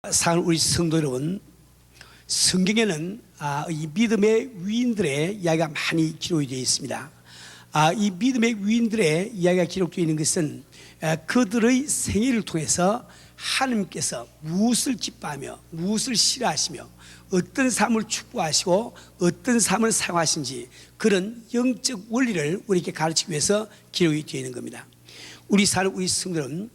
사랑하는 우리 성도 여러분, 성경에는 이 믿음의 위인들의 이야기가 많이 기록이 되어 있습니다. 이 믿음의 위인들의 이야기가 기록되어 있는 것은 그들의 생애를 통해서 하나님께서 무엇을 기뻐하며 무엇을 싫어하시며 어떤 삶을 축복하시고 어떤 삶을 사용하신지 그런 영적 원리를 우리에게 가르치기 위해서 기록이 되어 있는 겁니다. 우리 성도들은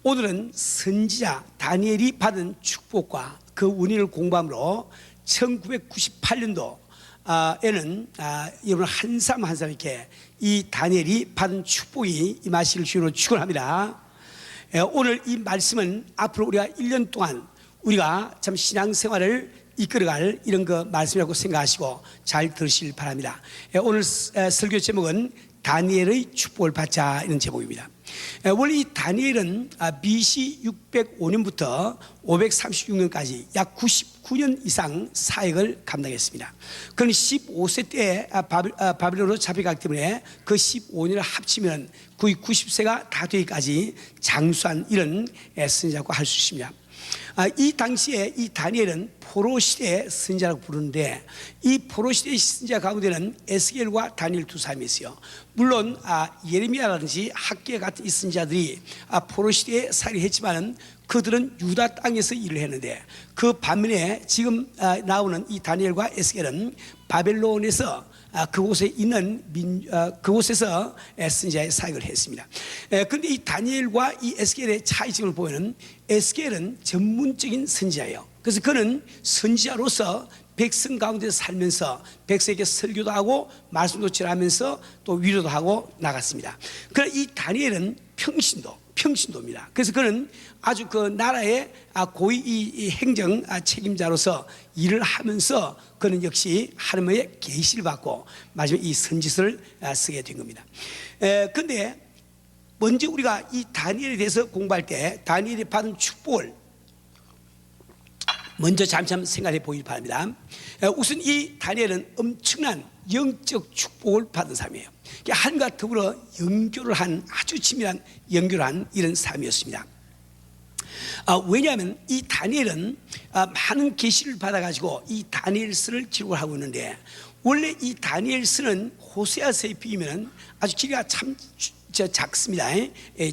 오늘은 선지자 다니엘이 받은 축복과 그 원인을 공부함으로 1998년도에는 여러분 한 사람 한 사람 이렇게 이 다니엘이 받은 축복이 임하시길 주로 축원합니다. 오늘 이 말씀은 앞으로 우리가 1년 동안 우리가 참 신앙생활을 이끌어갈 이런 그 말씀이라고 생각하시고 잘 들으시길 바랍니다. 오늘 설교 제목은 다니엘의 축복을 받자 이런 제목입니다. 원래 이 다니엘은 BC 605년부터 536년까지 약 99년 이상 사역을 감당했습니다. 그는 15세 때 바빌론으로 잡혀가기 때문에 그 15년을 합치면 거의 90세가 다 되기까지 장수한 이런 선지자라고 할 수 있습니다. 이 당시에 이 다니엘은 포로 시대의 선지자라고 부르는데 이 포로 시대의 선지자 가운데는 에스겔과 다니엘 두 사람이 있어요. 물론 예레미야라든지 학계 같은 이 선지자들이 포로 시대에 사역을 했지만은 그들은 유다 땅에서 일을 했는데 그 반면에 지금 나오는 이 다니엘과 에스겔은 바벨론에서 그곳에 있는 그곳에서 선지자의 사역을 했습니다. 그런데 이 다니엘과 이 에스겔의 차이점을 보면은 에스겔은 전문적인 선지자예요. 그래서 그는 선지자로서 백성 가운데 살면서 백성에게 설교도 하고 말씀도 전하면서 또 위로도 하고 나갔습니다. 그러나 이 다니엘은 평신도입니다. 그래서 그는 아주 그 나라의 고위 이 행정 책임자로서 일을 하면서 그는 역시 하나님의 계시를 받고 마지막에 이 선지서를 쓰게 된 겁니다. 그런데 먼저 우리가 이 다니엘에 대해서 공부할 때 다니엘이 받은 축복을 먼저 잠시 생각해 보길 바랍니다. 우선 이 다니엘은 엄청난 영적 축복을 받은 사람이에요. 하나님과 더불어 연교를 한 아주 친밀한 연교를 한 이런 삶이었습니다. 왜냐하면 이 다니엘은 많은 계시를 받아가지고 이 다니엘서를 기록을 하고 있는데 원래 이 다니엘서는 호세아서에 비하면 아주 길이가 참 작습니다.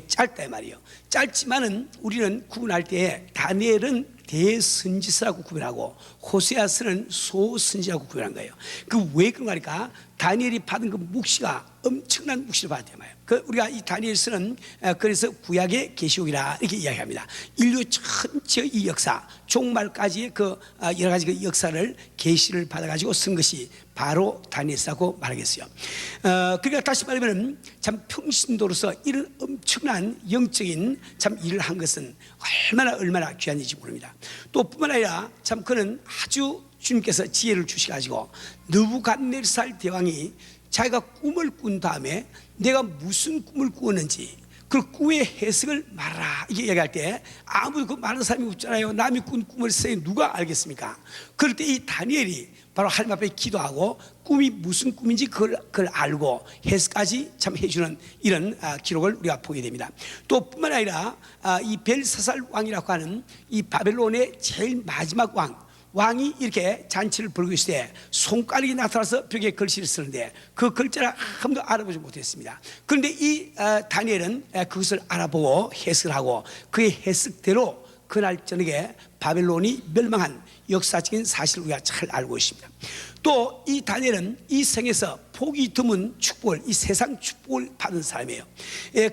짧다 말이에요. 짧지만은 우리는 구분할 때 다니엘은 대선지서라고 구별하고 호세아서는 소선지라고 구별한 거예요. 그 왜 그런가 하니까 다니엘이 받은 그 묵시가 엄청난 묵시를 받았단 말이에요. 우리가 이 다니엘서는 그래서 구약의 계시록이라 이렇게 이야기합니다. 인류 전체의 이 역사 종말까지의 그 여러 가지 그 역사를 계시를 받아가지고 쓴 것이 바로 다니엘서라고 말하겠어요. 그러니까 다시 말하면 참 평신도로서 이런 엄청난 영적인 참 일을 한 것은 얼마나 귀한 일인지 모릅니다. 또 뿐만 아니라 참 그는 아주 주님께서 지혜를 주셔가지고 느부갓네살 대왕이 자기가 꿈을 꾼 다음에 내가 무슨 꿈을 꾸었는지 그 꿈의 해석을 말하라 이렇게 얘기할 때 아무도 그 많은 사람이 없잖아요. 남이 꾼 꿈을 누가 알겠습니까? 그럴 때 이 다니엘이 바로 하나님 앞에 기도하고 꿈이 무슨 꿈인지 그걸 알고 해석까지 참 해주는 이런 기록을 우리가 보게 됩니다. 또 뿐만 아니라 이 벨사살 왕이라고 하는 이 바벨론의 제일 마지막 왕이 이렇게 잔치를 벌이고 있을 때 손가락이 나타나서 벽에 글씨를 쓰는데 그 글자를 아무도 알아보지 못했습니다. 그런데 이 다니엘은 그것을 알아보고 해석을 하고 그의 해석대로 그날 저녁에 바벨론이 멸망한 역사적인 사실을 우리가 잘 알고 있습니다. 또 이 다니엘은 이 생에서 보기 드문 축복을 이 세상 축복을 받은 사람이에요.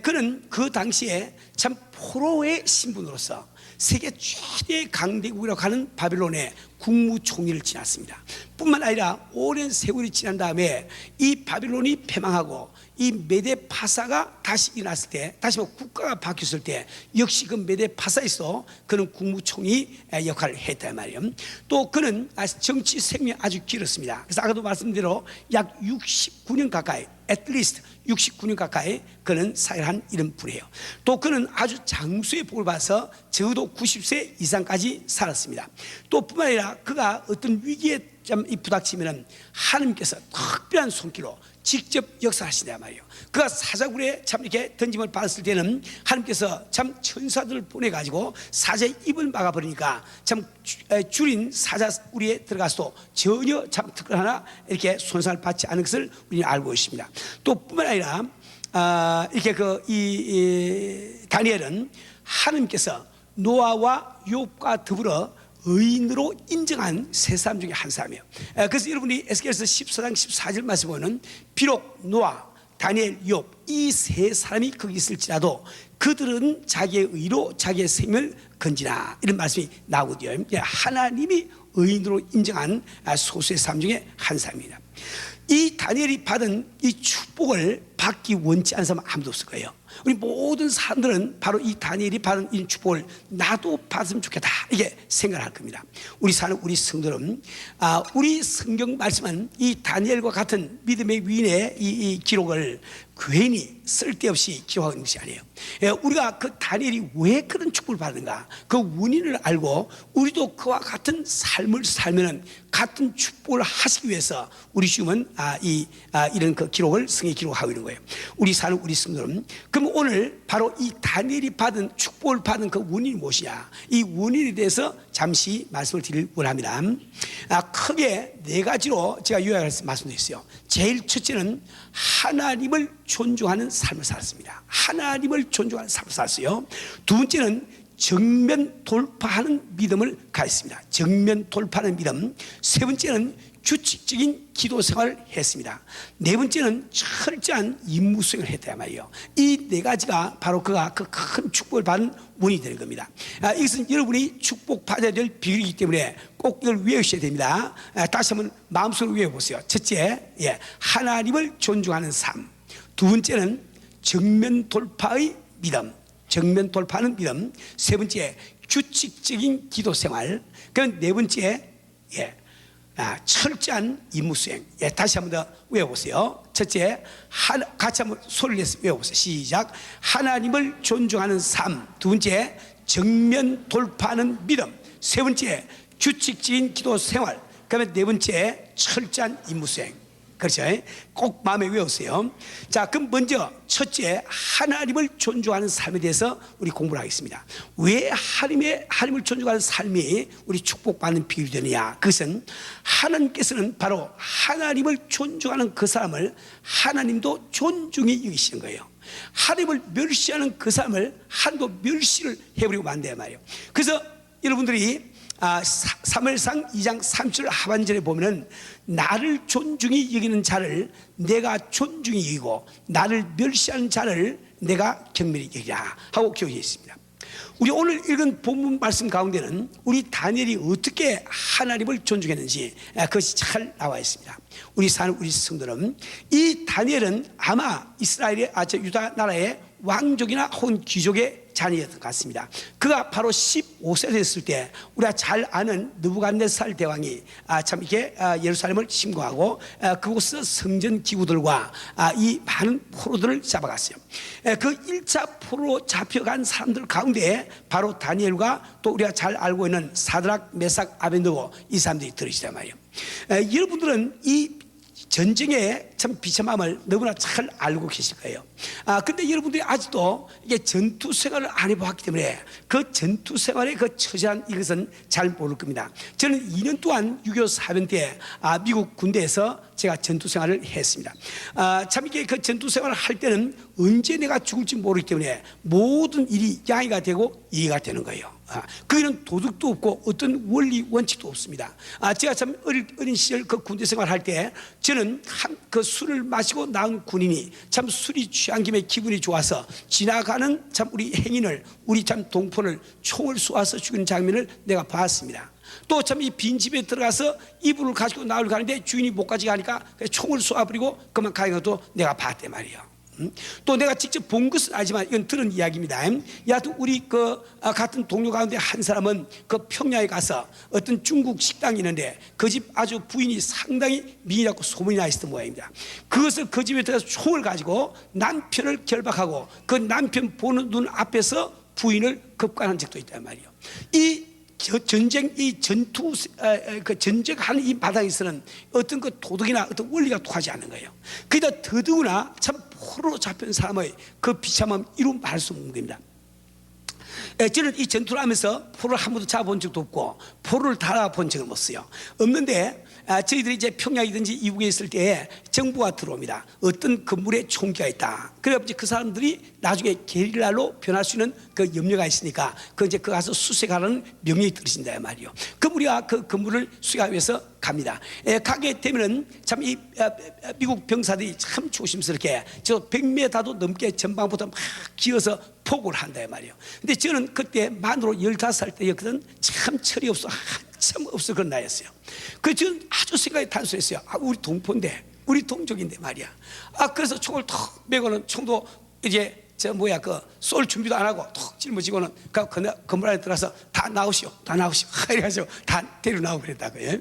그는 그 당시에 참 포로의 신분으로서 세계 최대의 강대국이라고 하는 바벨론의 국무총리를 지났습니다. 뿐만 아니라 오랜 세월이 지난 다음에 이 바벨론이 패망하고 이 메데파사가 다시 일어났을 때 다시 국가가 바뀌었을 때 역시 그 메데파사에서 그는 국무총리 역할을 했단 말이에요. 또 그는 정치 생명이 아주 길었습니다. 그래서 아까도 말씀대로 약 69년 가까이 at least 69년 가까이 그는 사역한 이런 분이에요. 또 그는 아주 장수의 복을 받아서 적어도 90세 이상까지 살았습니다. 또 뿐만 아니라 그가 어떤 위기에 부닥치면 하나님께서 특별한 손길로 직접 역사하신단 말이에요. 그가 사자굴에 참 이렇게 던짐을 받았을 때는 하나님께서 참 천사들을 보내가지고 사자의 입을 막아버리니까 참 줄인 사자굴에 들어가서도 전혀 참 특별 하나 이렇게 손상을 받지 않은 것을 우리는 알고 있습니다. 또 뿐만 아니라 이렇게 다니엘은 하나님께서 노아와 욥과 더불어 의인으로 인정한 세 사람 중에 한 사람이에요. 그래서 여러분이 에스겔서 14장 14절 말씀 보면 비록 노아, 다니엘, 욥 이 세 사람이 거기 있을지라도 그들은 자기의 의로 자기의 생명을 건지나 이런 말씀이 나오거든요. 하나님이 의인으로 인정한 소수의 사람 중에 한 사람입니다. 이 다니엘이 받은 이 축복을 받기 원치 않은 사람은 아무도 없을 거예요. 우리 모든 사람들은 바로 이 다니엘이 받은 이 축복을 나도 받으면 좋겠다 이게 생각을 할 겁니다. 우리 사는 우리 성도는 우리 성경 말씀은 이 다니엘과 같은 믿음의 위인의 이 기록을 괜히 쓸데없이 기록하고 있는 것이 아니에요. 우리가 그 다니엘이 왜 그런 축복을 받는가 그 원인을 알고 우리도 그와 같은 삶을 살면은 같은 축복을 하시기 위해서 우리 지금은 이런 그 기록을 성경에 기록하고 있는 거예요. 우리 사는 우리 성도는 그럼 오늘 바로 이 다니엘이 받은 축복을 받은 그 원인이 무엇이냐 이 원인에 대해서 잠시 말씀을 드리길 원합니다. 크게 네 가지로 제가 요약해서 말씀드렸어요. 제일 첫째는 하나님을 존중하는 삶을 살았습니다. 하나님을 존중하는 삶을 살았어요. 두 번째는 정면 돌파하는 믿음을 가졌습니다. 정면 돌파하는 믿음. 세 번째는 규칙적인 기도 생활을 했습니다. 네 번째는 철저한 임무 수행을 했다 말이에요. 이 네 가지가 바로 그가 그 큰 축복을 받은 원인이 되는 겁니다. 이것은 여러분이 축복 받아야 될 비결이기 때문에 꼭 이걸 외우셔야 됩니다. 다시 한번 마음속으로 외워보세요. 첫째, 하나님을 존중하는 삶. 두 번째는 정면 돌파의 믿음. 정면 돌파하는 믿음. 세 번째, 규칙적인 기도 생활. 그럼 네 번째, 철저한 임무 수행. 다시 한번 더 외워보세요. 첫째, 같이 한번 소리를 내서 외워보세요. 시작. 하나님을 존중하는 삶. 두 번째, 정면 돌파하는 믿음. 세 번째, 규칙적인 기도 생활. 그다음에 네 번째, 철저한 임무 수행. 그렇죠? 꼭 마음에 외우세요. 자, 그럼 먼저 첫째 하나님을 존중하는 삶에 대해서 우리 공부를 하겠습니다. 왜 하나님을 존중하는 삶이 우리 축복받는 비결이 되느냐? 그것은 하나님께서는 바로 하나님을 존중하는 그 사람을 하나님도 존중히 여기시는 거예요. 하나님을 멸시하는 그 사람을 하나님도 멸시를 해버리고 만대야 말이에요. 그래서 여러분들이 사무엘상 2장 3절 하반절에 보면은 나를 존중히 여기는 자를 내가 존중히 여기고 나를 멸시하는 자를 내가 경멸히 여기라 하고 기록되어 있습니다. 우리 오늘 읽은 본문 말씀 가운데는 우리 다니엘이 어떻게 하나님을 존중했는지 그것이 잘 나와 있습니다. 우리 사는 우리 성도는 이 다니엘은 아마 이스라엘의 유다 나라의 왕족이나 혹은 귀족의 자녀였던 것 같습니다. 그가 바로 15세 됐을 때 우리가 잘 아는 느부갓네살 대왕이 참 이렇게 예루살렘을 침공하고 그곳에서 성전 기구들과 이 많은 포로들을 잡아갔어요. 그 1차 포로 잡혀간 사람들 가운데 바로 다니엘과 또 우리가 잘 알고 있는 사드락, 메삭, 아벤느고 이 사람들이 들으시단 말이에요. 여러분들은 이 전쟁의 참 비참함을 너무나 잘 알고 계실 거예요. 근데 여러분들이 아직도 이게 전투 생활을 안 해봤기 때문에 그 전투 생활의 그 처절한 이것은 잘 모를 겁니다. 저는 2년 동안 6.25 사변 때 미국 군대에서 제가 전투 생활을 했습니다. 참 이게 그 전투 생활을 할 때는 언제 내가 죽을지 모르기 때문에 모든 일이 양해가 되고 이해가 되는 거예요. 거기는 도덕도 없고 어떤 원리 원칙도 없습니다. 제가 참 어린 시절 그 군대 생활할 때 저는 그 술을 마시고 나온 군인이 참 술이 취한 김에 기분이 좋아서 지나가는 참 우리 행인을 우리 참 동포를 총을 쏘아서 죽이는 장면을 내가 봤습니다. 또 참 이 빈집에 들어가서 이불을 가지고 나올 가는데 주인이 못 가지게 하니까 총을 쏘아버리고 그만 가는 것도 내가 봤단 말이에요. 또 내가 직접 본 것은 아니지만 이건 들은 이야기입니다. 여하튼 우리 그 같은 동료 가운데 한 사람은 그 평야에 가서 어떤 중국 식당이 있는데 그 집 아주 부인이 상당히 미인이라고 소문이 나 있었던 모양입니다. 그것을 그 집에 들어가서 총을 가지고 남편을 결박하고 그 남편 보는 눈 앞에서 부인을 급간한 적도 있단 말이에요. 이 전쟁 이 전투 그 전쟁하는 이 바닥에서는 어떤 그 도덕이나 어떤 원리가 통하지 않는 거예요. 그러다 더더구나 참 포로로 잡힌 사람의 그 비참함 이루 말할 수 없는 겁니다. 저는 이 전투를 하면서 포로를 한 번도 잡아본 적도 없고 포로를 달아본 적은 없어요. 없는데 저희들이 이제 평양이든지 이북에 있을 때 정부가 들어옵니다. 어떤 건물에 총기가 있다. 그래서 그 사람들이 나중에 게릴라로 변할 수 있는 그 염려가 있으니까 이제 그 가서 수색하라는 명령이 들으신다 말이요. 그럼 우리가 그 건물을 수색하기 위해서 갑니다. 가게 되면은 참 이 미국 병사들이 참 조심스럽게 저 100m도 넘게 전방부터 막 기어서 포고를 한다 말이요. 근데 저는 그때 만으로 15살 때였거든. 참 철이 없어. 참 없어 그런 나이였어요. 그래서 저는 아주 생각이 단순했어요. 우리 동포인데 우리 동족인데 말이야. 그래서 총을 턱 메고는 총도 이제 쏠 준비도 안 하고 턱 짊어지고는 건물 안에 들어가서 다 나오시오 이래가지고 다 데려 나오고 그랬다고요.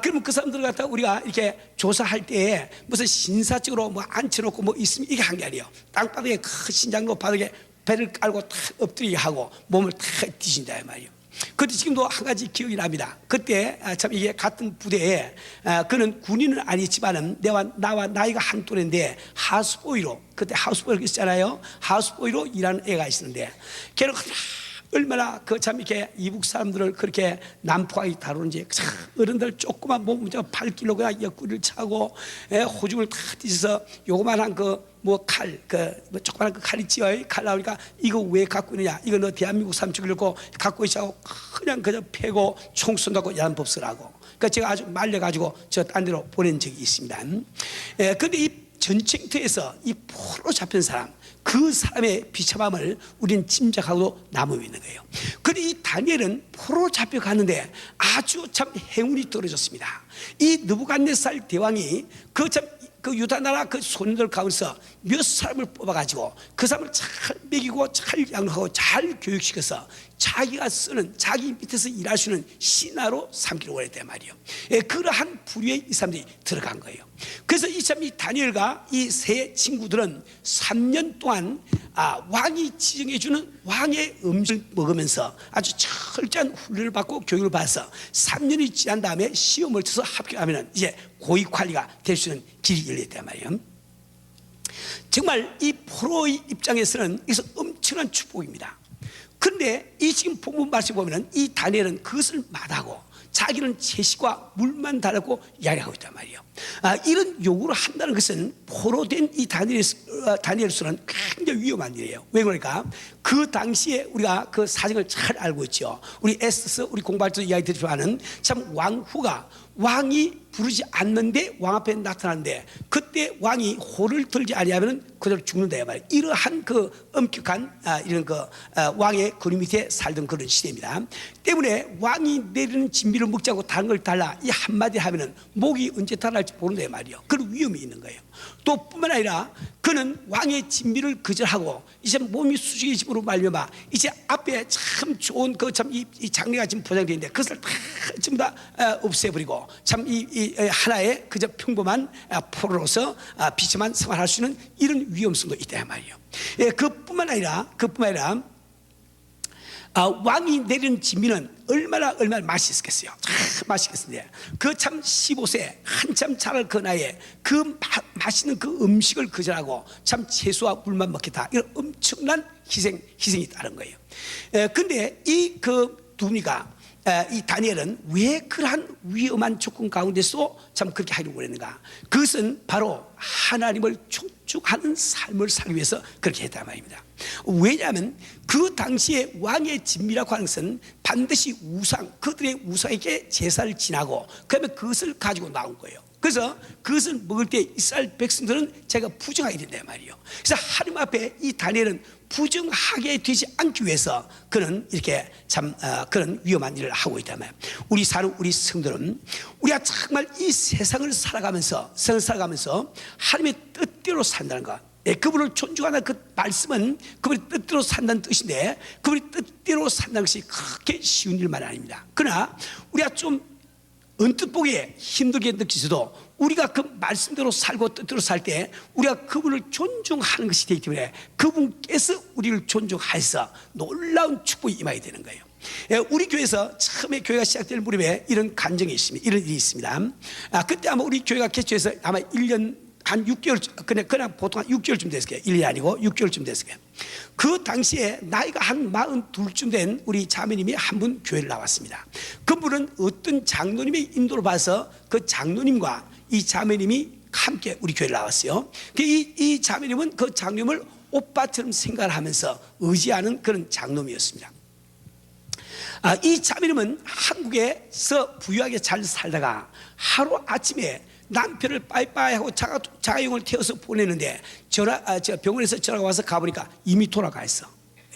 그러면 그 사람들 갖다 우리가 이렇게 조사할 때 무슨 신사적으로 뭐 앉혀놓고 뭐 있으면 이게 한 게 아니에요. 땅바닥에 큰 신장로 바닥에 배를 깔고 탁 엎드리게 하고 몸을 탁 뒤진다 말이에요. 그때 지금도 한 가지 기억이 납니다. 그때 참 이게 같은 부대에 그는 군인은 아니지만은 나와 나이가 한 또래인데 하우스보이로 그때 하우스보이로 있었잖아요. 하우스보이로 일하는 애가 있었는데 걔는 얼마나 참 이렇게 이북 사람들을 그렇게 난폭하게 다루는지 어른들 조그만 몸 8kg 그냥 옆구리를 차고 호중을 다 뒤져서 요거만한 칼, 조그만한 그 칼 있지요. 칼 나오니까 이거 왜 갖고 있느냐? 이거 너 대한민국 사람 죽이려고 갖고 있자고 그냥 패고 총 쏜다고 야단 법석하고. 그러니까 제가 아주 말려가지고 저 딴 데로 보낸 적이 있습니다. 그런데 이 전쟁터에서 이 포로 잡힌 사람, 그 사람의 비참함을 우리는 짐작하고 남음이 있는 거예요. 그런데 이 다니엘은 포로 잡혀가는데 아주 참 행운이 떨어졌습니다. 이 느부갓네살 대왕이 그 유다 나라 그 손님들 가운데서 몇 사람을 뽑아가지고 그 사람을 잘 먹이고 잘 양육하고 잘 교육시켜서 자기가 쓰는 자기 밑에서 일할 수 있는 신하로 삼기를 원했단 말이에요. 그러한 부류에 이 사람들이 들어간 거예요. 그래서 이 다니엘과 이 세 친구들은 3년 동안 왕이 지정해주는 왕의 음식을 먹으면서 아주 철저한 훈련을 받고 교육을 받아서 3년이 지난 다음에 시험을 쳐서 합격하면 이제 고위 관리가 될 수 있는 길이 열렸단 말이에요. 정말 이 포로의 입장에서는 이것은 엄청난 축복입니다. 그런데 이 지금 본문 말씀 보면은 이 다니엘은 그것을 마다하고 자기는 채식과 물만 달라고 이야기하고 있단 말이에요. 이런 요구를 한다는 것은 포로된 이 다니엘서는 굉장히 위험한 일이에요. 왜 그러니까 그 당시에 우리가 그 사정을 잘 알고 있죠. 우리 에스더서 우리 공부할 때 이야기 드리지만은 참 왕후가 왕이 부르지 않는데 왕 앞에 나타나는데 그때 왕이 호를 들지 아니하면 그대로 죽는다 말이에요. 이러한 그 엄격한 이런 왕의 그림 밑에 살던 그런 시대입니다. 때문에 왕이 내리는 진미를 먹지 않고 다른 걸 달라 이 한마디 하면은 목이 언제 달아날지 모른다 말이에요. 그런 위험이 있는 거예요. 또 뿐만 아니라 그는 왕의 진미를 거절하고 이제 몸이 수직해짐으로 말미암아 이제 앞에 참 좋은 이 장래가 지금 보장되어 있는데 그것을 다 전부 다 없애버리고 참 이 하나의 그저 평범한 포로로서 비참한 생활할 수 있는 이런 위험성도 있다 말이에요. 그뿐만 아니라 왕이 내리는 진미는 얼마나 맛있겠어요. 참 맛있겠는데 그 참 15세 한참 자랄 그 나이에 그 맛있는 그 음식을 거절하고 참 채소와 물만 먹겠다 이런 엄청난 희생이 따른 거예요. 근데 이 누니가 이 다니엘은 왜 그러한 위험한 조건 가운데서 참 그렇게 하려고 그랬는가? 그것은 바로 하나님을 존중하는 삶을 살기 위해서 그렇게 했단 말입니다. 왜냐하면 그 당시에 왕의 진미라고 하는 것은 반드시 그들의 우상에게 제사를 지나고 그다음에 그것을 가지고 나온 거예요. 그래서 그것을 먹을 때 이스라엘 백성들은 제가 부정하게 된단 말이에요. 그래서 하나님 앞에 이 다니엘은 부정하게 되지 않기 위해서 그는 이렇게 참 그런 위험한 일을 하고 있단 말이에요. 우리 성도는 우리가 정말 이 세상을 살아가면서 하나님의 뜻대로 산다는 것, 그분을 존중하는 그 말씀은 그분의 뜻대로 산다는 뜻인데 그분의 뜻대로 산다는 것이 그렇게 쉬운 일만 아닙니다. 그러나 우리가 좀 언뜻 보기에 힘들게 느끼셔도 우리가 그 말씀대로 살고 뜻대로 살 때 우리가 그분을 존중하는 것이 되기 때문에 그분께서 우리를 존중하셔서 놀라운 축복이 임하게 되는 거예요. 우리 교회에서 처음에 교회가 시작될 무렵에 이런 간증이 있습니다. 이런 일이 있습니다. 그때 아마 우리 교회가 개최해서 아마 1년 한 6개월, 그냥 보통 한 6개월쯤 됐을 거예요. 1년이 아니고 6개월쯤 됐을 거예요. 그 당시에 나이가 한 42쯤 된 우리 자매님이 한 분 교회를 나왔습니다. 그분은 어떤 장로님의 인도를 봐서 그 장로님과 이 자매님이 함께 우리 교회를 나왔어요. 이 자매님은 그 장로님을 오빠처럼 생각을 하면서 의지하는 그런 장로님이었습니다. 이 자매님은 한국에서 부유하게 잘 살다가 하루 아침에 남편을 빠이빠이하고 자가용을 태워서 보내는데 병원에서 전화가 와서 가보니까 이미 돌아가 있어.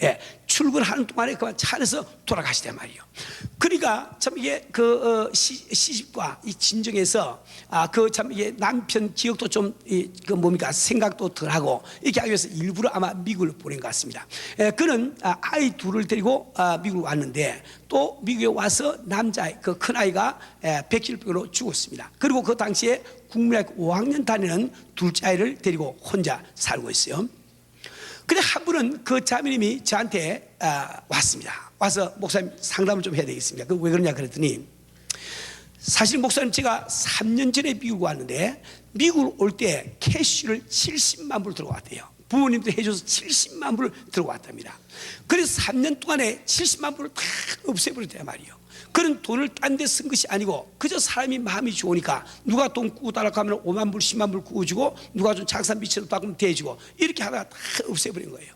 예, 출근하는 동안에 그만 차 안에서 돌아가시단 말이에요. 그러니까 참 이게 시집과 이 진정에서 참 이게 남편 기억도 좀 생각도 덜하고 이렇게 하기 위해서 일부러 아마 미국을 보낸 것 같습니다. 그는 아이 둘을 데리고 미국을 왔는데 또 미국에 와서 남자 그 큰 아이가 백혈병으로 죽었습니다. 그리고 그 당시에 국민학교 5학년 다니는 둘째 아이를 데리고 혼자 살고 있어요. 근데 한 분은 그 자매님이 저한테 왔습니다. 와서 목사님 상담을 좀 해야 되겠습니다. 그 왜 그러냐 그랬더니 사실 목사님 제가 3년 전에 미국 왔는데 미국을 올 때 캐시를 70만 불 들고 왔대요. 부모님도 해줘서 70만 불을 들고 왔답니다. 그래서 3년 동안에 70만 불을 다 없애버렸단 말이에요. 그런 돈을 딴 데 쓴 것이 아니고 그저 사람이 마음이 좋으니까 누가 돈 꾸달라고 하면 5만 불 10만 불 꾸어주고 누가 좀 장사 미치도록 하면 대주고 이렇게 하다가 다 없애버린 거예요.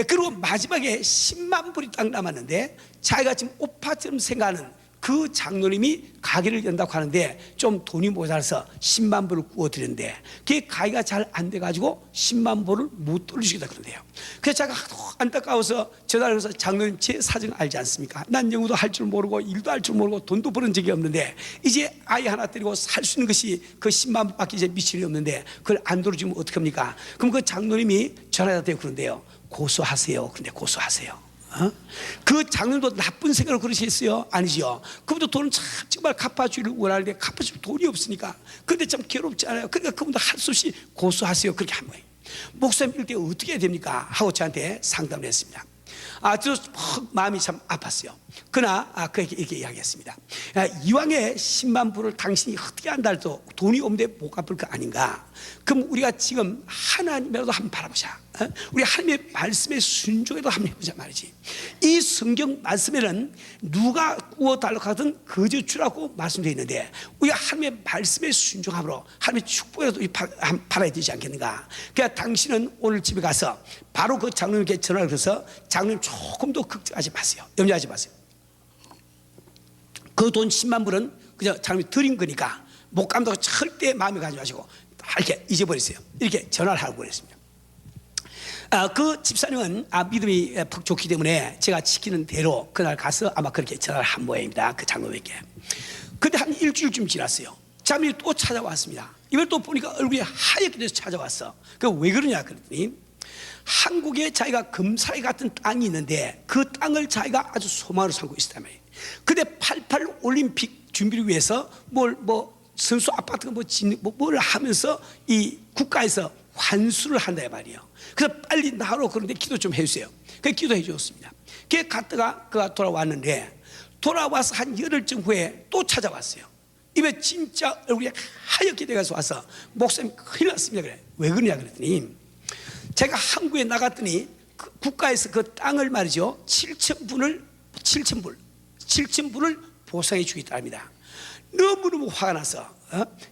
그리고 마지막에 10만 불이 딱 남았는데 자기가 지금 오빠처럼 생각하는 그 장로님이 가게를 연다고 하는데 좀 돈이 모자라서 10만 불을 구워드렸는데 그게 가게가 잘 안 돼가지고 10만 불을 못 돌려주겠다 그러는데요. 그래서 제가 하도 안타까워서 전화를 해서 장로님 제 사정 알지 않습니까? 난 영어도 할 줄 모르고 일도 할 줄 모르고 돈도 버는 적이 없는데 이제 아이 하나 데리고 살 수 있는 것이 그 10만 불밖에 이제 미칠이 없는데 그걸 안 돌려주면 어떡합니까? 그럼 그 장로님이 전화가 되고 그런데요. 고소하세요. 그런데 고소하세요. 그 장로님도 나쁜 생각을 그러셨어요? 아니죠. 그분도 돈은 참 정말 갚아주기를 원하는데 갚아줄 돈이 없으니까 근데 참 괴롭지 않아요. 그러니까 그분도 할 수 없이 고소하세요 그렇게 한 거예요. 목사님 이럴 때 어떻게 해야 됩니까? 하고 저한테 상담을 했습니다. 저도 마음이 참 아팠어요. 그러나 그에게 이렇게 이야기했습니다. 이왕에 10만 불을 당신이 어떻게 한다 해도 돈이 없는데 못 갚을 거 아닌가? 그럼 우리가 지금 하나님이라도 한번 바라보자. 우리 하나님의 말씀에 순종해도 한번 해보자 말이지. 이 성경 말씀에는 누가 구워달라고 하든 거저 주라고 말씀되어 있는데 우리가 하나님의 말씀에 순종함으로 하나님의 축복이라도 받아야 되지 않겠는가? 그러니까 당신은 오늘 집에 가서 바로 그 장로님께 전화를 해서 장로님 조금도 걱정하지 마세요. 염려하지 마세요. 그 돈 10만 불은 그냥 장로님이 드린 거니까 못 갚는다고 절대 마음에 가지 마시고 이렇게 잊어버리세요. 이렇게 전화를 하고 그랬습니다. 그 집사님은 믿음이 푹 좋기 때문에 제가 지키는 대로 그날 가서 아마 그렇게 전화를 한 모양입니다. 그 장로님께. 근데 한 일주일쯤 지났어요. 장로님이 또 찾아왔습니다. 이걸 또 보니까 얼굴이 하얗게 돼서 찾아왔어. 그 왜 그러냐 그랬더니 한국에 자기가 금사리 같은 땅이 있는데 그 땅을 자기가 아주 소망으로 삼고 있었단 말이에요. 근데 88 올림픽 준비를 위해서 선수 아파트 뭘 하면서 이 국가에서 환수를 한다 말이에요. 그래서 빨리 나오라고 그런데 기도 좀 해주세요. 그래서 기도해 주었습니다. 그게 갔다가 그가 돌아왔는데 돌아와서 한 열흘쯤 후에 또 찾아왔어요. 입에 진짜 얼굴이 하얗게 돼가서 와서 목사님 큰일 났습니다. 그래. 왜 그러냐 그랬더니 제가 한국에 나갔더니 그 국가에서 그 땅을 말이죠 7,000불을 보상해 주겠다 합니다. 너무너무 화가 나서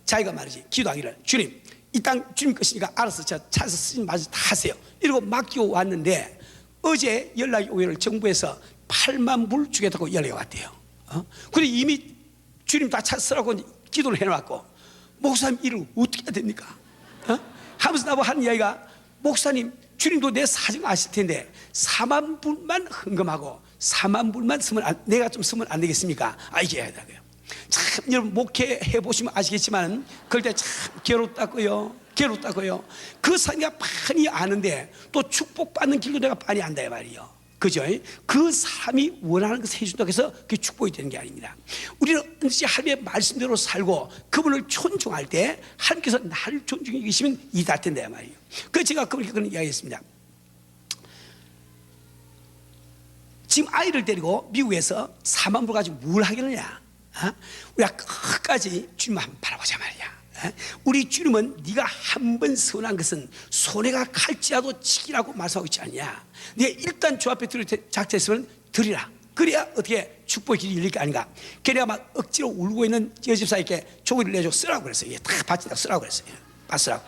자기가 말이지 기도하기를 주님 이 땅 주님 것이니까 알아서 저 찾아서 쓰지 마시고 다 하세요 이러고 맡기고 왔는데 어제 연락이 오기를 정부에서 8만 불 주겠다고 연락이 왔대요. 그런데 이미 주님 다 찾으라고 기도를 해놨고 목사님 일을 어떻게 해야 됩니까? 하면서 나보고 하는 이야기가 목사님 주님도 내 사정 아실 텐데 4만 불만 헌금하고 4만 불만 내가 좀 쓰면 안 되겠습니까? 이게 해야 돼요. 참 여러분 목회해 보시면 아시겠지만 그럴 때 참 괴롭다고요. 그 사람이 많이 아는데 또 축복받는 길도 내가 많이 안다 말이에요. 그죠? 그 사람이 원하는 것을 해준다고 해서 그게 축복이 되는 게 아닙니다. 우리는 언제든지 하나님의 말씀대로 살고 그분을 존중할 때 하나님께서 나를 존중해 계시면 이달 텐데 말이에요. 그래서 제가 그렇게 그런 이야기했습니다. 지금 아이를 데리고 미국에서 4만 불 가지고 뭘 하겠느냐? 우리가 끝까지 주님 한번 바라보자 말이야. 우리 주님은 네가 한 번 선한 것은 손해가 갈지라도 지키라고 말씀하고 있지 않냐? 네가 일단 주 앞에 드릴 작정했으면 드리라. 그래야 어떻게 축복의 길이 열릴 게 아닌가? 걔네가 막 억지로 울고 있는 여집사에게 종이를 내줘 쓰라고 그랬어요. 다 바치다 쓰라고 그랬어요. 받으라고.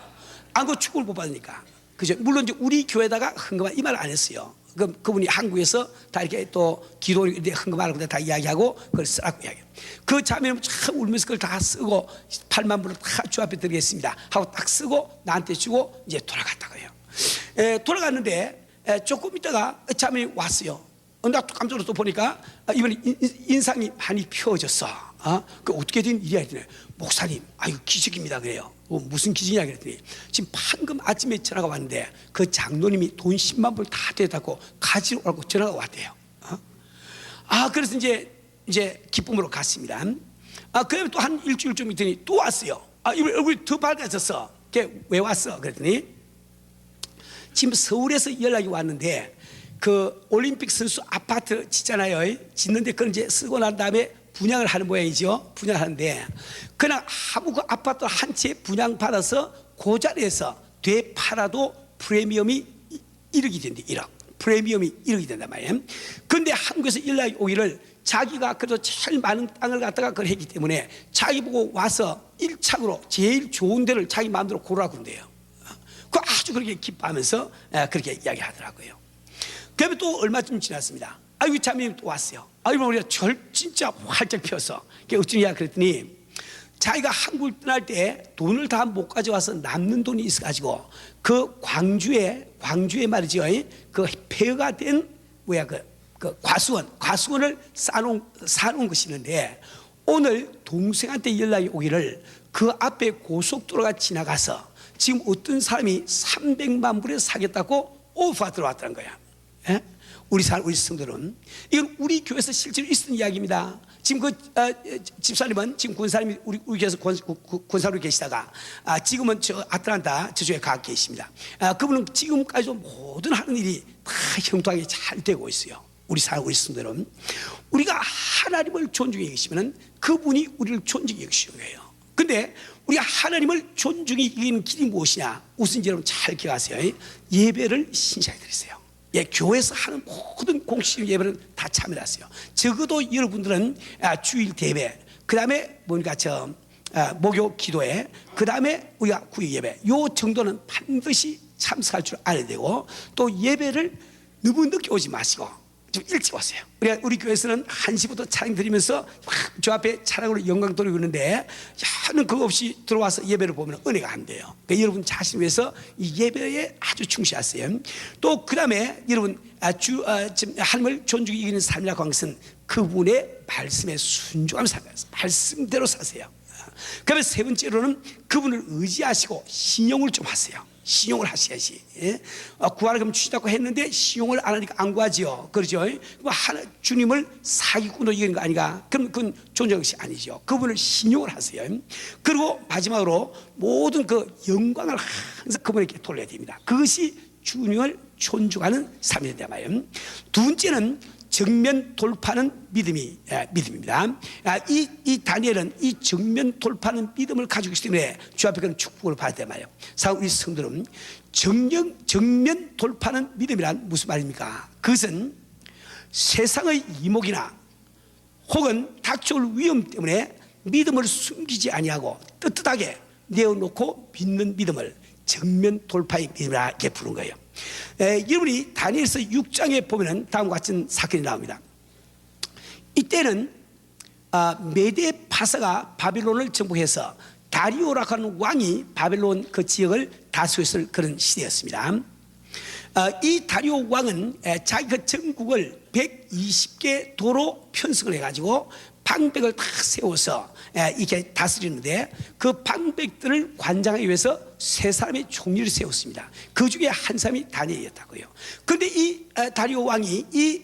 안 그러고 축복을 못 받으니까. 그죠? 물론 이제 우리 교회다가 헌금한 이 말을 안 했어요. 그분이 한국에서 다 이렇게 또 기도 헌금하는 건데 다 이야기하고 그걸 쓰라고 이야기해요. 그 자매는 참 울면서 그걸 다 쓰고 8만 불을 다 주 앞에 드리겠습니다 하고 딱 쓰고 나한테 주고 이제 돌아갔다고요. 돌아갔는데 조금 있다가 자매이 왔어요. 나 깜짝 놀라서 또 보니까 이번에 인상이 많이 펴졌어. 그 어떻게 된 일이야 했더니 목사님, 아유 기적입니다 그래요. 무슨 기적이냐 그랬더니 지금 방금 아침에 전화가 왔는데 그 장로님이 돈 10만 불 다 대다고 가지러 오라고 전화가 왔대요. 그래서 이제 기쁨으로 갔습니다. 그다음에 또 한 일주일 좀 있더니 또 왔어요. 이번 얼굴이 더 밝아졌어. 왜 왔어? 그랬더니 지금 서울에서 연락이 왔는데 그 올림픽 선수 아파트 짓잖아요. 짓는데 그걸 이제 쓰고 난 다음에 분양을 하는 모양이죠. 분양하는데 그냥 아무 그 아파트 한 채 분양받아서 그 자리에서 되팔아도 프리미엄이 1억이 된대. 1억. 프리미엄이 1억이 된단 말이에요. 그런데 한국에서 연락이 오기를 자기가 그래도 제일 많은 땅을 갖다가 그걸 했기 때문에 자기 보고 와서 1착으로 제일 좋은 데를 자기 마음대로 고르라고 그런대요. 그 아주 그렇게 기뻐하면서 그렇게 이야기하더라고요. 그다음에 또 얼마쯤 지났습니다. 아이고 자매님 또 왔어요. 아이고 우리가 진짜 활짝 펴서 어쩌냐 그랬더니 자기가 한국을 떠날 때 돈을 다 못 가져와서 남는 돈이 있어가지고 그 광주에 말이죠. 그 폐허가 된 그 과수원을 사놓은 것이 있는데 오늘 동생한테 연락이 오기를 그 앞에 고속도로가 지나가서 지금 어떤 사람이 300만 불에 사겠다고 오퍼가 들어왔다는 거야. 우리 성도는 이건 우리 교회에서 실제로 있었던 이야기입니다. 지금 그 집사님은 지금 군사님이 우리 교회에서 군사로 계시다가 지금은 저 아틀란타 저쪽에 가 계십니다. 그분은 지금까지도 모든 하는 일이 다 형통하게 잘 되고 있어요. 우리 성도는 우리가 하나님을 존중해 계시면은 그분이 우리를 존중해 계시는 거예요. 근데 우리가 하나님을 존중해 이기는 길이 무엇이냐? 우선 여러분 잘 기억하세요. 예배를 신실하게 드리세요. 교회에서 하는 모든 공식 예배는 다 참여하세요. 적어도 여러분들은 주일 예배, 그 다음에 목요 기도회, 그 다음에 우리가 구역 예배, 요 정도는 반드시 참석할 줄 알아야 되고 또 예배를 너무 늦게 오지 마시고 좀 일찍 오세요. 우리 교회에서는 1시부터 찬양 드리면서 저 앞에 찬양으로 영광 돌리고 있는데 하는 그거 없이 들어와서 예배를 보면 은혜가 안 돼요. 그러니까 여러분 자신 위해서 이 예배에 아주 충실하세요. 또 그 다음에 여러분 하나님을 존중히 이기는 삶이라고 하는 것은 그분의 말씀에 순종하며 살아요. 말씀대로 사세요. 그다음에 세 번째로는 그분을 의지하시고 신용을 좀 하세요. 신용을 하셔야지. 구하라 그러면 주시다고 했는데 신용을 안 하니까 안 구하지요. 그렇죠? 주님을 사기꾼으로 이기는 거 아닌가? 그건 존재하는 것이 아니죠. 그분을 신용을 하세요. 그리고 마지막으로 모든 그 영광을 항상 그분에게 돌려야 됩니다. 그것이 주님을 존중하는 삶이다 말이에요. 두 번째는 정면 돌파하는 믿음입니다. 이 다니엘은 이 정면 돌파하는 믿음을 가지고 있기 때문에 주 앞에 그런 축복을 받아야 될 말이에요. 우리 성도는 정면 돌파하는 믿음이란 무슨 말입니까? 그것은 세상의 이목이나 혹은 닥쳐올 위험 때문에 믿음을 숨기지 아니하고 떳떳하게 내어놓고 믿는 믿음을 정면 돌파의 믿음이라 이렇게 부른 거예요. 여러분이 다니엘서 6장에 보면 다음과 같은 사건이 나옵니다. 이때는 메데 파사가 바빌론을 정복해서 다리오라고 하는 왕이 바빌론 그 지역을 다스렸을 그런 시대였습니다. 이 다리오 왕은 자기 그 전국을 120개 도로 편성을 해가지고 방백을 다 세워서 이렇게 다스리는데 그 방백들을 관장하기 위해서 세 사람의 총리를 세웠습니다. 그 중에 한 사람이 다니엘이었다고요. 그런데 이 다리오 왕이 이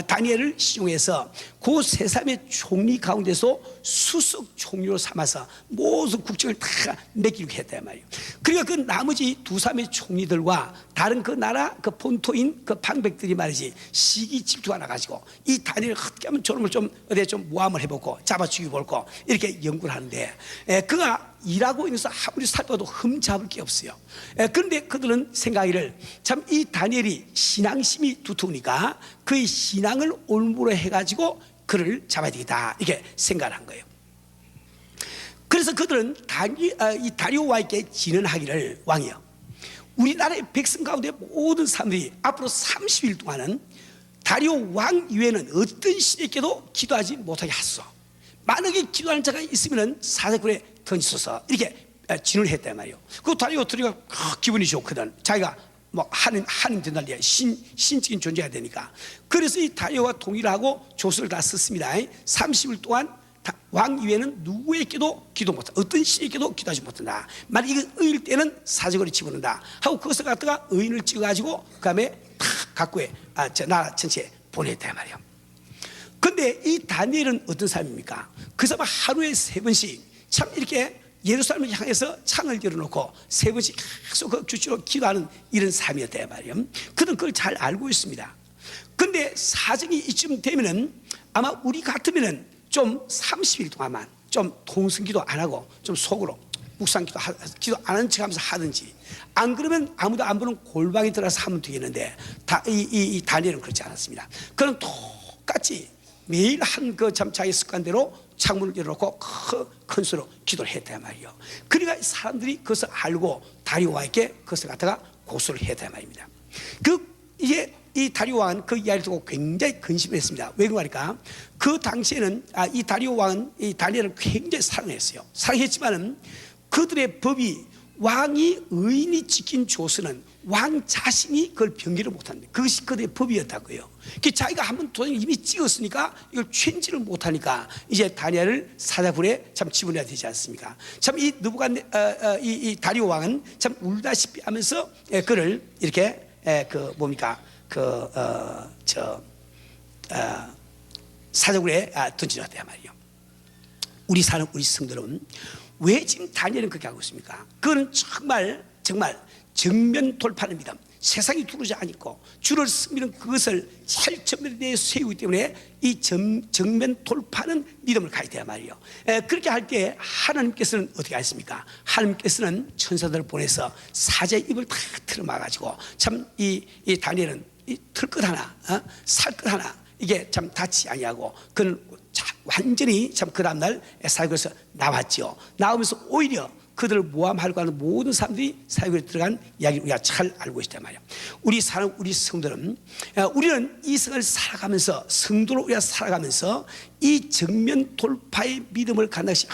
다니엘을 시중해서 그 세 사람의 총리 가운데서 수석 총리로 삼아서 모든 국정을 다 맡기고 했단 말이에요. 그러니까 그 나머지 두 사람의 총리들과 다른 그 나라 그 본토인 그 방백들이 말이지 시기 질투가 나가지고 이 다니엘을 어떻게 하면 저놈을 좀 어디 좀 모함을 해보고 잡아 죽여볼고 이렇게 연구를 하는데 그가 일하고 있어서 아무리 살펴도 흠잡을 게 없어요. 그런데 그들은 생각하기를 참 이 다니엘이 신앙심이 두터우니까 그의 신앙을 올무로 해가지고 그를 잡아야 되겠다 이렇게 생각을 한 거예요. 그래서 그들은 이 다리오 왕에게 진언하기를 왕이여 우리나라의 백성 가운데 모든 사람들이 앞으로 30일 동안은 다리오 왕 이외에는 어떤 신에게도 기도하지 못하게 하소서. 만약에 기도하는 자가 있으면 사자굴에 던지소서 이렇게 진언을 했단 말이에요. 그 다리오 들으니까 기분이 좋거든. 자기가 뭐 하나님 된다는 신적인 존재가 되니까. 그래서 이 다리오가 동의를 하고 조서를 다 썼습니다. 30일 동안 왕 이외에는 누구에게도 기도 못한다. 어떤 신에게도 기도하지 못한다. 만약 이거 의일 때는 사자굴에 집어넣는다 하고 그것을 갖다가 의인을 찍어가지고 그 다음에 탁 갖고 저 나라 전체에 보냈단 말이에요. 근데 이 다니엘은 어떤 사람입니까? 그 사람은 하루에 3번씩 참 이렇게 예루살렘을 향해서 창을 열어놓고 3번씩 계속 그 규칙으로 기도하는 이런 삶이었단 말이에요. 그는 그걸 잘 알고 있습니다. 근데 사정이 이쯤 되면은 아마 우리 같으면은 좀 30일 동안만 좀 통성기도 안 하고 좀 속으로 묵상기도 기도 안 하는 척 하면서 하든지 안 그러면 아무도 안 보는 골방에 들어가서 하면 되겠는데 이 다니엘은 그렇지 않았습니다. 그는 똑같이 매일 한 그 참 자기 습관대로 창문을 열어놓고 큰 소리로 기도를 했단 말이에요. 그러니까 사람들이 그것을 알고 다리오 왕에게 그것을 갖다가 고소를 했단 말입니다. 이제 이 다리오 왕은 그 이야기를 듣고 굉장히 근심했습니다. 왜 그러니까 그 당시에는 이 다리오 왕은 이 다니엘을 굉장히 사랑했어요. 사랑했지만은 그들의 법이 왕이 의인이 지킨 조서는 왕 자신이 그걸 변기를 못한다. 그것이 그들의 법이었다고요. 자기가 한번 도장을 이미 찍었으니까 이걸 챈지를 못하니까 이제 다니엘을 사자굴에 참 집어넣어야 되지 않습니까? 참 이 이 다리오 왕은 참 울다시피 하면서 그를 이렇게 사자굴에 던져놨단 말이에요. 우리 사는 우리 성도는 왜 지금 다니엘은 그렇게 하고 있습니까? 그건 정말 정면 돌파하는 믿음, 세상이 두려워하지 않고 주를 섬기는 그것을 철저히 세우기 때문에 이 정면 돌파하는 믿음을 가져야 돼야 말이에요. 그렇게 할 때 하나님께서는 어떻게 하십니까? 하나님께서는 천사들을 보내서 사자의 입을 다 틀어막아가지고 참 이 다니엘은 이 털끝 하나, 살끝 하나 이게 참 다치지 아니하고 그는 완전히 참 그 다음날 사역에서 나왔죠. 나오면서 오히려 그들을 모함하려고 하는 모든 사람들이 사역에 들어간 이야기를 우리가 잘 알고 있단 말이에요. 우리 성도는 우리는 이 생을 살아가면서 성도로 우리가 살아가면서 이 정면 돌파의 믿음을 갖는 것이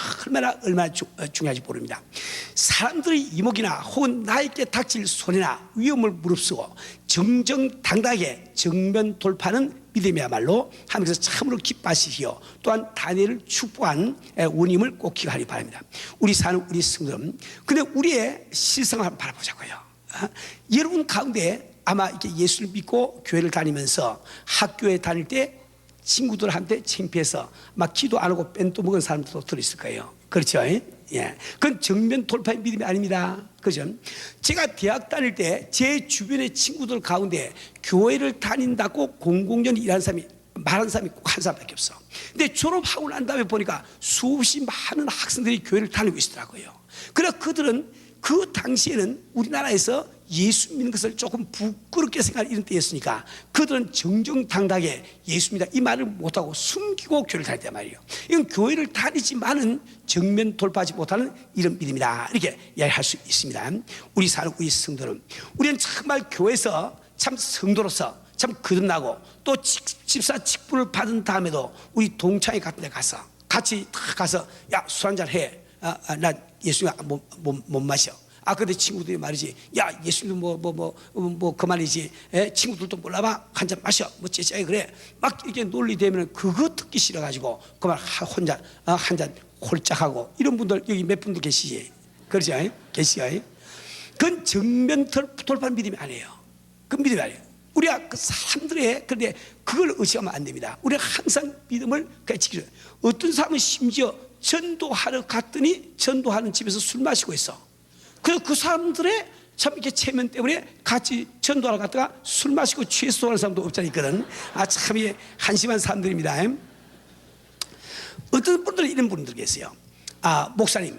얼마나 중요한지 모릅니다. 사람들의 이목이나 혹은 나에게 닥칠 손해나 위험을 무릅쓰고 정정당당하게 정면 돌파하는 믿음이야말로 하나님께서 참으로 기뻐하시기요 또한 다니엘을 축복한 운임을 꼭 기억하기 바랍니다. 우리 사는 우리 성도는 근데 우리의 실상을 한번 바라보자고요. 여러분 가운데 아마 이렇게 예수를 믿고 교회를 다니면서 학교에 다닐 때 친구들한테 창피해서 막 기도 안 하고 뺀또 먹은 사람들도 들어있을 거예요. 그렇죠? 예. 그건 정면 돌파의 믿음이 아닙니다. 그죠? 제가 대학 다닐 때 제 주변의 친구들 가운데 교회를 다닌다고 공공연히 일하는 사람이 말하는 사람이 꼭 한 사람밖에 없어. 근데 졸업하고 난 다음에 보니까 수없이 많은 학생들이 교회를 다니고 있더라고요. 그래서 그들은 그 당시에는 우리나라에서 예수 믿는 것을 조금 부끄럽게 생각하는 이런 때였으니까 그들은 정정당당하게 예수 믿다 이 말을 못하고 숨기고 교회를 다녔단 말이에요. 이건 교회를 다니지만은 정면 돌파하지 못하는 이런 믿음이다 이렇게 이야기할 수 있습니다. 우리 사는 우리 성도는 우리는 정말 교회에서 참 성도로서 참 거듭나고 또 집사 직분을 받은 다음에도 우리 동창회 같은 데 가서 같이 다 가서 야 술 한잔 해. 나 예수님 못 마셔. 근데 친구들이 말이지, 야, 예수님 그만이지. 친구들도 몰라봐. 한 잔 마셔. 째째하게 그래. 막 이렇게 논리되면 그거 듣기 싫어가지고 그만 혼자 한 잔 홀짝하고 이런 분들 여기 몇 분들 계시지. 그렇죠? 계시가. 그건 정면 돌파하는 믿음이 아니에요. 그 믿음이 아니에요. 우리가 그 사람들의, 그런데 그걸 의식하면 안 됩니다. 우리가 항상 믿음을 지키죠. 어떤 사람은 심지어 전도하러 갔더니 전도하는 집에서 술 마시고 있어. 그래서 그 사람들의 참 이렇게 체면 때문에 같이 전도하러 갔다가 술 마시고 취해서 돌아가는 사람도 없잖아요. 있거든. 참 이게 한심한 사람들입니다. 어떤 분들은 이런 분들 계세요. 목사님,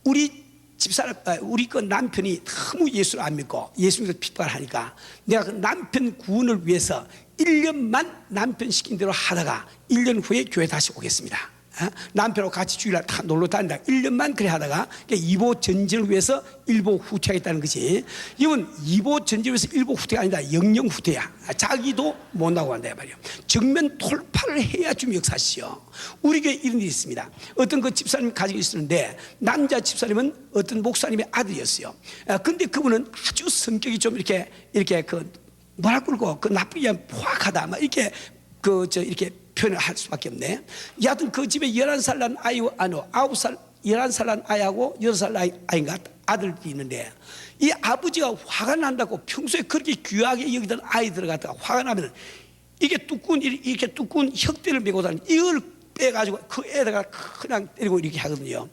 우리 집사람, 우리 그 남편이 너무 예수를 안 믿고 예수님을 핍박을 하니까 내가 그 남편 구원을 위해서 1년만 남편 시킨 대로 하다가 1년 후에 교회 다시 오겠습니다. 남편하고 같이 주일날 다 놀러 다닌다. 1년만 그래 하다가 이보 전진을 위해서 일보 후퇴하겠다는 거지. 이건 이보 전진을 위해서 일보 후퇴가 아니다. 영영 후퇴야. 자기도 못 나오고 한다 말이야. 정면 돌파를 해야 좀 역사시죠. 우리 교회에 이런 일이 있습니다. 어떤 그 집사님 가지고 있었는데 남자 집사님은 어떤 목사님의 아들이었어요. 근데 그분은 아주 성격이 좀 이렇게 그 뭐라 그러고 그 나쁘게 포악하다 막 이렇게 이렇게 표현을 할 수밖에 없네. 여하튼 그 집에 11살 난 아이, 9살, 11살 난 아이하고 6살 아이인가 아들이 있는데 이 아버지가 화가 난다고 평소에 그렇게 귀하게 여기던 아이들을 갖다가 화가 나면 이게 이렇게 두꺼운 혁대를 메고 다니는 이걸 빼가지고 그 애들가 그냥 때리고 이렇게 하거든요.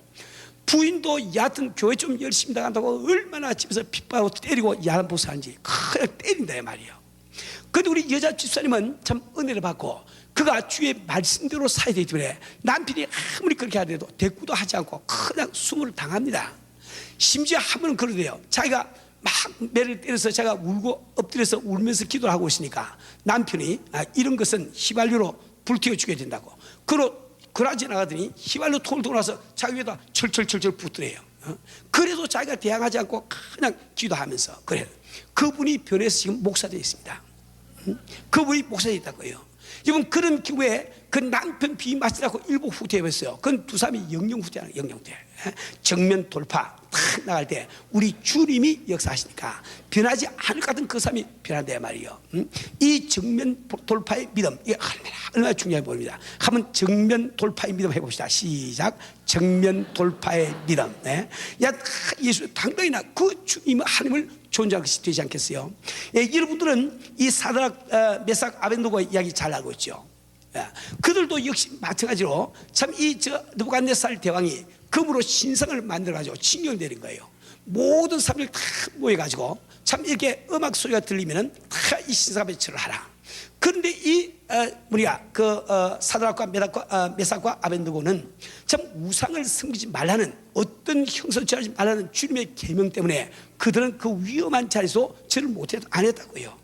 부인도 여하튼 교회 좀 열심히 나간다고 얼마나 집에서 핍박하고 때리고 야단 보수하는지 그냥 때린다 이 말이에요. 그런데 우리 여자 집사님은 참 은혜를 받고 그가 주의 말씀대로 살아야 되기 때문에 남편이 아무리 그렇게 하더라도 대꾸도 하지 않고 그냥 수모를 당합니다. 심지어 한 번은 그러대요. 자기가 막 매를 때려서 자기가 울고 엎드려서 울면서 기도를 하고 있으니까 남편이 이런 것은 휘발유로 불태워 죽여야 된다고 그러지 나가더니 휘발유 통을 돌아서 자기 위에다 철철철철 붓더래요. 그래도 자기가 대항하지 않고 그냥 기도하면서 그래요. 그분이 변해서 지금 목사되어 있습니다. 그분이 목사되어 있다고요. 이분 그런 경우에 그 남편 비맞으라고 일부 후퇴해버렸어요. 그건 두 사람이 영영 후퇴하는 영영 후퇴. 정면 돌파 탁 나갈 때 우리 주님이 역사하시니까 변하지 않을 것 같은 그 사람이 변한다 말이에요. 이 정면 돌파의 믿음 이게 얼마나 중요해 보입니다. 한번 정면 돌파의 믿음 해봅시다. 시작. 정면 돌파의 믿음. 야 예수 당당히 그 주님은 하나님을 존재할 것이 되지 않겠어요? 여러분들은 이 사드락, 메삭, 아벤노고 이야기 잘 알고 있죠. 그들도 역시 마찬가지로 참 이 느부갓네살 대왕이 금으로 신상을 만들어가지고 칭령 내린 거예요. 모든 사람들 다 모여가지고 참 이렇게 음악 소리가 들리면은 다 이 신상 앞에 절을 하라. 그런데 이 사드락과 메삭과 아벤느고는 참 우상을 섬기지 말라는 어떤 형상을 취하지 말라는 주님의 계명 때문에 그들은 그 위험한 자리에서 절을 안 했다고요.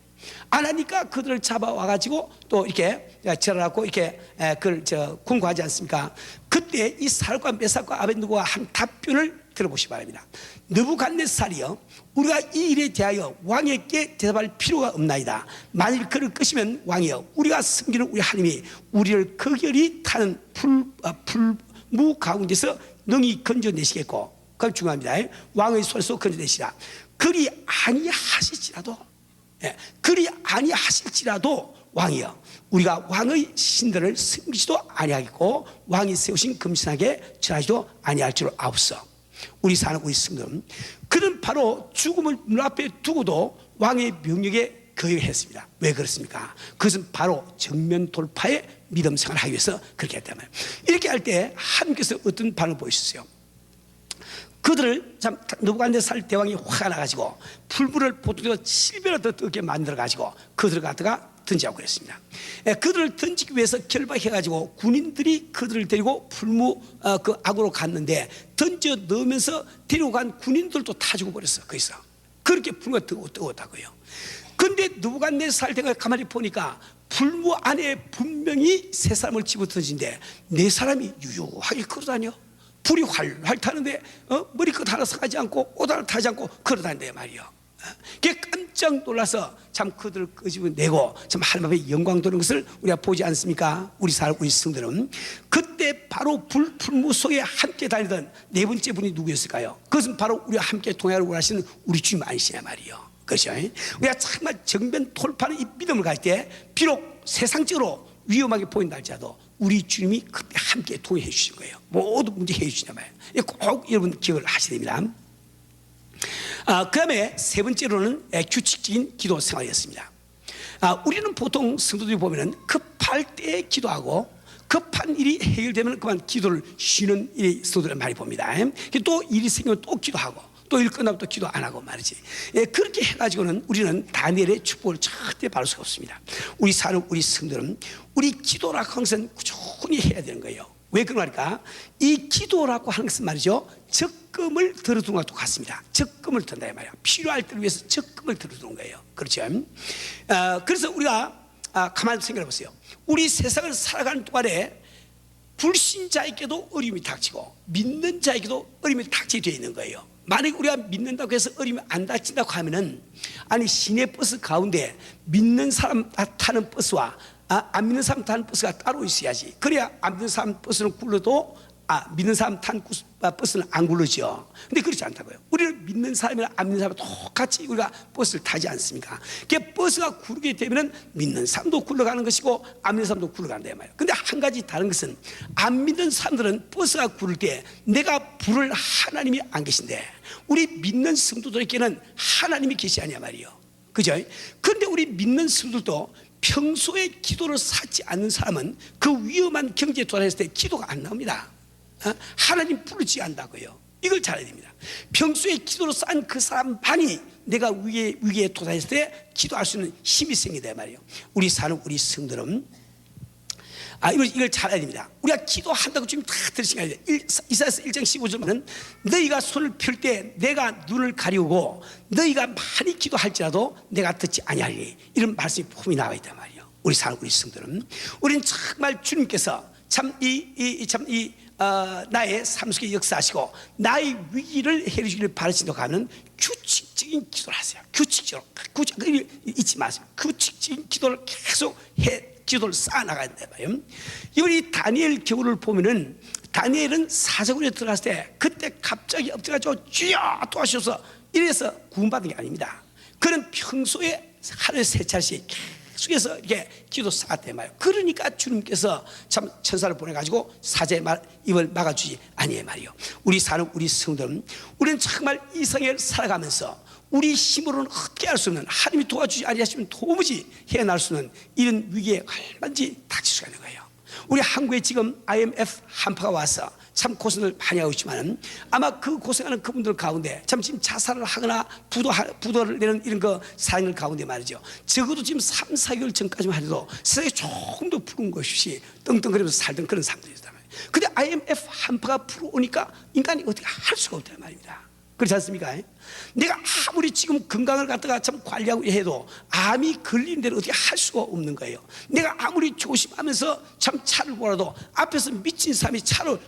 안 하니까 그들을 잡아와가지고 또 이렇게 절하고 이렇게 그걸 공고하지 않습니까? 그때 이 사드락과 메삭과 아벤느고가 한 답변을 들어보시기 바랍니다. 느부갓네살이여, 우리가 이 일에 대하여 왕에게 대답할 필요가 없나이다. 만일 그를 끄시면 왕이여, 우리가 섬기는 우리 하나님이 우리를 거결히 타는 풀무 가운데서 능히 건져내시겠고, 그건 중요합니다. 왕의 손에서 건져내시라. 그리 아니하실지라도 왕이여, 우리가 왕의 신들을 섬기지도 아니하겠고 왕이 세우신 금신하게 절하지도 아니할 줄 아옵소. 우리 사는 우리 성도는 그는 바로 죽음을 눈앞에 두고도 왕의 명령에 거역했습니다. 왜 그렇습니까? 그것은 바로 정면 돌파의 믿음 생활을 하기 위해서 그렇게 했단 말이에요. 이렇게 할 때 하나님께서 어떤 반응을 보이셨어요? 그들을 참 느부갓네살 대왕이 화가 나가지고 풀무를 보통에서 7배나 더 뜨겁게 만들어가지고 그들을 갖다가 던지라고 그랬습니다. 그들을 던지기 위해서 결박해가지고 군인들이 그들을 데리고 풀무 그 악으로 갔는데 던져 넣으면서 데리고 간 군인들도 다 죽어버렸어. 거기서 그렇게 풀무가 뜨거웠다고요. 그런데 느부갓네살 대왕이 가만히 보니까 풀무 안에 분명히 세 사람을 집어던진데 네 사람이 유유하게 걸어다녀. 불이 활활 타는데 머리끝 하나 상하지 않고 옷 하나 타지 않고 걸어다닌다 말이요. 그게 깜짝 놀라서 참 그들을 끄집어내고 참 하나님 앞에 영광 도는 것을 우리가 보지 않습니까? 우리 성들은 그때 바로 풀무 속에 함께 다니던 네 번째 분이 누구였을까요? 그것은 바로 우리와 함께 동행하려고 하시는 우리 주님 아니시냐 말이요. 그렇죠? 우리가 정말 정면 돌파하는 이 믿음을 가질 때 비록 세상적으로 위험하게 보인다 할지라도 우리 주님이 그때 함께 동행해 주신 거예요. 모든 문제 해주시냐 말이에요. 꼭 여러분 기억을 하셔야 됩니다. 그다음에 세 번째로는 규칙적인 기도 생활이었습니다. 우리는 보통 성도들이 보면은 급할 때 기도하고 급한 일이 해결되면 그만 기도를 쉬는 일이 성도들을 많이 봅니다. 또 일이 생기면 또 기도하고 또 일 끝나면 또 기도 안 하고 말이지. 그렇게 해가지고는 우리는 다니엘의 축복을 절대 받을 수가 없습니다. 우리 사는 우리 성도들은 우리 기도라고 하는 것은 꾸준히 해야 되는 거예요. 왜 그러니까 이 기도라고 하는 것은 말이죠, 적금을 들어두는 것과 똑같습니다. 적금을 든다 이 말이야. 필요할 때를 위해서 적금을 들어두는 거예요. 그렇죠? 그래서 우리가 가만히 생각해 보세요. 우리 세상을 살아가는 동안에 불신자에게도 어려움이 닥치고 믿는 자에게도 어려움이 닥치게 되어 있는 거예요. 만약에 우리가 믿는다고 해서 어려움이 안 닥친다고 하면은, 아니 시내 버스 가운데 믿는 사람 타는 버스와 안 믿는 사람 타는 버스가 따로 있어야지. 그래야 안 믿는 사람 버스는 굴러도 믿는 사람 탄 버스는 안 굴러죠. 근데 그렇지 않다고요. 우리는 믿는 사람이나 안 믿는 사람이 똑같이 우리가 버스를 타지 않습니까? 그 버스가 굴게 되면은 믿는 사람도 굴러가는 것이고 안 믿는 사람도 굴러간다 말이에요. 근데 한 가지 다른 것은, 안 믿는 사람들은 버스가 굴을 때 내가 부를 하나님이 안 계신데, 우리 믿는 성도들에게는 하나님이 계시 아니야 말이에요. 그죠? 그런데 우리 믿는 성도들도 평소에 기도를 쌓지 않는 사람은 그 위험한 경지에 도달했을 때 기도가 안 나옵니다. 하나님 부르지 않는다고요. 이걸 잘 알아야 됩니다. 평소에 기도로 쌓은 그 사람만이 내가 위기에 도달했을 때 기도할 수 있는 힘이 생긴다 말이에요. 우리 사는 우리 성도들은 이걸 잘 알아야 됩니다. 우리가 기도한다고 지금 다 들으신 거 아니에요. 이사야서 1장 15절은 너희가 손을 펼 때 내가 눈을 가리우고 너희가 많이 기도할지라도 내가 듣지 아니하리니, 이런 말씀이 폼이 나와 있단 말이에요. 우리 사는 우리 성도들은, 우리는 정말 주님께서 나의 삶 속에 역사하시고 나의 위기를 해결해 주기를 바라신다고 하는 규칙적인 기도를 하세요. 규칙적으로 잊지 마세요. 규칙적인 기도를 계속 기도를 쌓아나가야 돼요. 이 다니엘 경우를 보면은, 다니엘은 사자굴에 들어갔을 때 그때 갑자기 엎드려가지고 주여 도와주셔서 이래서 구원받은 게 아닙니다. 그는 평소에 하루에 3차례씩 계속해서 이렇게 기도 쌓았대 말이에요. 그러니까 주님께서 참 천사를 보내가지고 사자의 입을 막아주지 아니에 말이에요. 우리 사는 우리 성도는, 우리는 정말 이 세상을 살아가면서 우리 힘으로는 어떻게 할 수 없는, 하나님이 도와주지 아니하시면 도무지 헤어날 수 없는 이런 위기에 얼마든지 닥칠 수가 있는 거예요. 우리 한국에 지금 IMF 한파가 와서 참 고생을 많이 하고 있지만, 아마 그 고생하는 그분들 가운데 참 지금 자살을 하거나 부도를 내는 이런 그 사람들 가운데 말이죠, 적어도 지금 3, 4개월 전까지만 해도 세상에 조금 더 푸른 것이 떵떵거리면서 살던 그런 사람들이었단 말이에요. 근데 IMF 한파가 불어오니까 인간이 어떻게 할 수가 없단 말입니다. 그렇지 않습니까? 내가 아무리 지금 건강을 갖다가 참 관리하고 해도 암이 걸리는 데는 어떻게 할 수가 없는 거예요. 내가 아무리 조심하면서 참 차를 몰아도 앞에서 미친 사람이 차를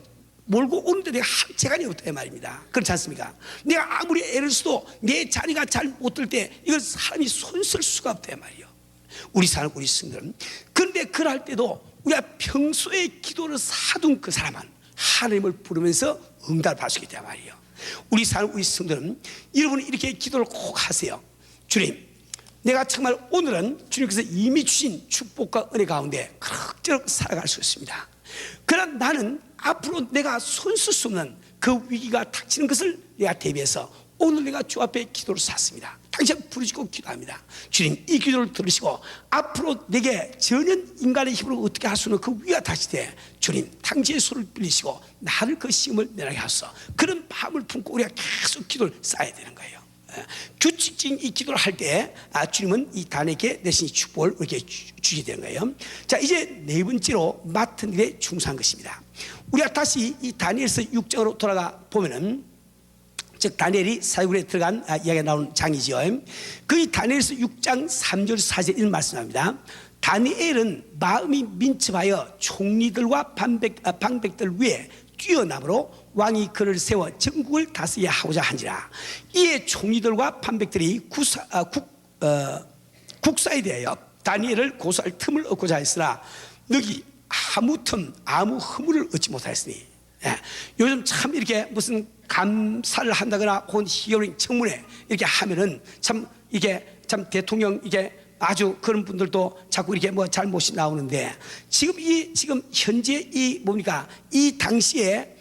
몰고 오는데 내가 한 재간이 없다 말입니다. 그렇지 않습니까? 내가 아무리 애를 써도 내 자리가 잘 못 들 때 이걸 사람이 손쓸 수가 없다 말이에요. 우리 사는 우리 성도는, 그런데 그럴 때도 우리가 평소에 기도를 사둔 그 사람은 하나님을 부르면서 응답을 받을 수 있다 말이에요. 우리 사는 우리 성도는, 여러분이 이렇게 기도를 꼭 하세요. 주님, 내가 정말 오늘은 주님께서 이미 주신 축복과 은혜 가운데 그럭저럭 살아갈 수 있습니다. 그러나 나는 앞으로 내가 손쓸 수 없는 그 위기가 닥치는 것을 내가 대비해서 오늘 내가 주 앞에 기도를 샀습니다. 당신 부르짖고 기도합니다. 주님, 이 기도를 들으시고 앞으로 내게 전혀 인간의 힘으로 어떻게 할 수 없는 그 위기가 닥칠 때 주님, 당신의 손을 빌리시고 나를 그 시험을 면하게 하소서. 그런 마음을 품고 우리가 계속 기도를 쌓아야 되는 거예요. 규칙적인 이 기도를 할 때 주님은 이 다니엘에게 내신 축복을 이렇게 주게 되는 거예요. 자, 이제 네 번째로 맡은 일에 충성한 것입니다. 우리가 다시 이 다니엘서 6장으로 돌아가 보면은, 즉 다니엘이 사유굴에 들어간 이야기가 나오는 장이죠. 그 다니엘서 6장 3절 4절 이런 말씀합니다. 다니엘은 마음이 민첩하여 총리들과 방백들 위에 뛰어남으로 왕이 그를 세워 전국을 다스리게 하고자 한지라. 이에 총리들과 반백들이 국사에 대하여 다니엘을 고소할 틈을 얻고자 했으나 너희 아무 허물을 얻지 못하였으니. 요즘 참 이렇게 무슨 감사를 한다거나 혹은 히어링 청문회 이렇게 하면은 참 이게 참 대통령 이게 아주 그런 분들도 자꾸 이렇게 뭐 잘못이 나오는데, 지금 현재 이 뭡니까, 이 당시에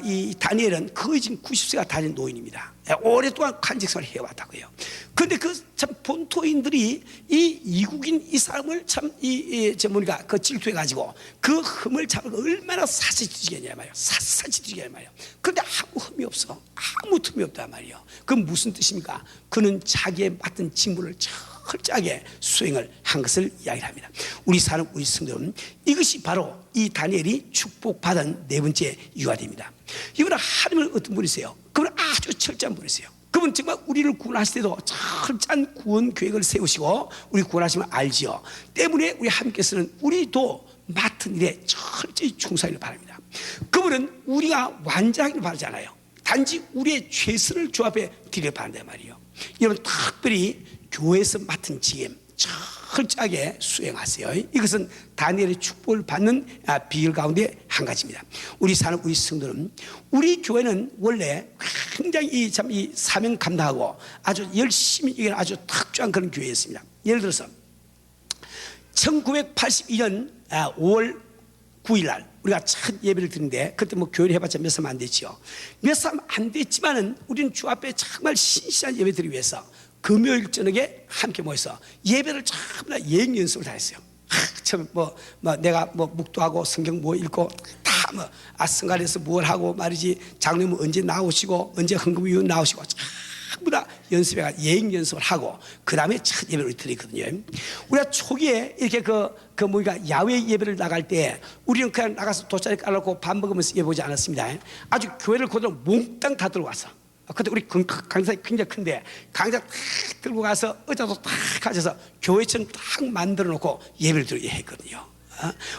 이 다니엘은 거의 지금 90세가 다 된 노인입니다. 오랫동안 관직 생활을 해왔다고요. 그런데 그 참 본토인들이 이 이국인 이 사람을 뭐니까 그 질투해 가지고 그 흠을 잡고 얼마나 샅샅이 뒤지겠냐 말이에요. 샅샅이 뒤지겠냐 말이에요. 그런데 아무 흠이 없어. 아무 틈이 없단 말이에요. 그건 무슨 뜻입니까? 그는 자기의 맡은 직무를 철저하게 수행을 한 것을 이야기합니다. 우리 사는 우리 성도는 이것이 바로 이 다니엘이 축복받은 네 번째 이유가 됩니다. 이분은 하나님을 어떤 분이세요? 그분은 아주 철저한 분이세요. 그분 정말 우리를 구원하실 때도 철저한 구원 계획을 세우시고 우리 구원하시면 알지요. 때문에 우리 하나님께서는 우리도 맡은 일에 철저히 충성하기를 바랍니다. 그분은 우리가 완전하기를 바라지 않아요. 단지 우리의 최선을 주 앞에 드리길 바란단 말이에요. 여러분 특별히 교회에서 맡은 직임 철저하게 수행하세요. 이것은 다니엘의 축복을 받는 비결 가운데 한 가지입니다. 우리 사는 우리 성도는 우리 교회는 원래 굉장히 이 사명 감당하고 아주 열심히 이게 아주 특조한 그런 교회였습니다. 예를 들어서 1982년 5월 9일 날 우리가 첫 예배를 드는데 그때 뭐 교회를 해봤자 몇 사람 안 됐죠. 몇 사람 안 됐지만은 우리는 주 앞에 정말 신실한 예배 드리기 위해서 금요일 저녁에 함께 모여서 예배를 전부 다 예행 연습을 다 했어요. 처음 내가 묵도하고 성경 읽고 다 성관에서 뭘 하고 말이지 장로님은 언제 나오시고 언제 헌금위원 나오시고 전부 다 연습해가 예행 연습을 하고 그 다음에 첫 예배를 드리거든요. 우리가 초기에 이렇게 야외 예배를 나갈 때 우리는 그냥 나가서 돗자리 깔아놓고 밥 먹으면서 예배 보지 않았습니다. 아주 교회를 그대로 몽땅 다 들어와서 그때 우리 강사가 굉장히 큰데 강사 탁 들고 가서 의자도 탁 가져서 교회처럼 탁 만들어 놓고 예배를 드리게 했거든요.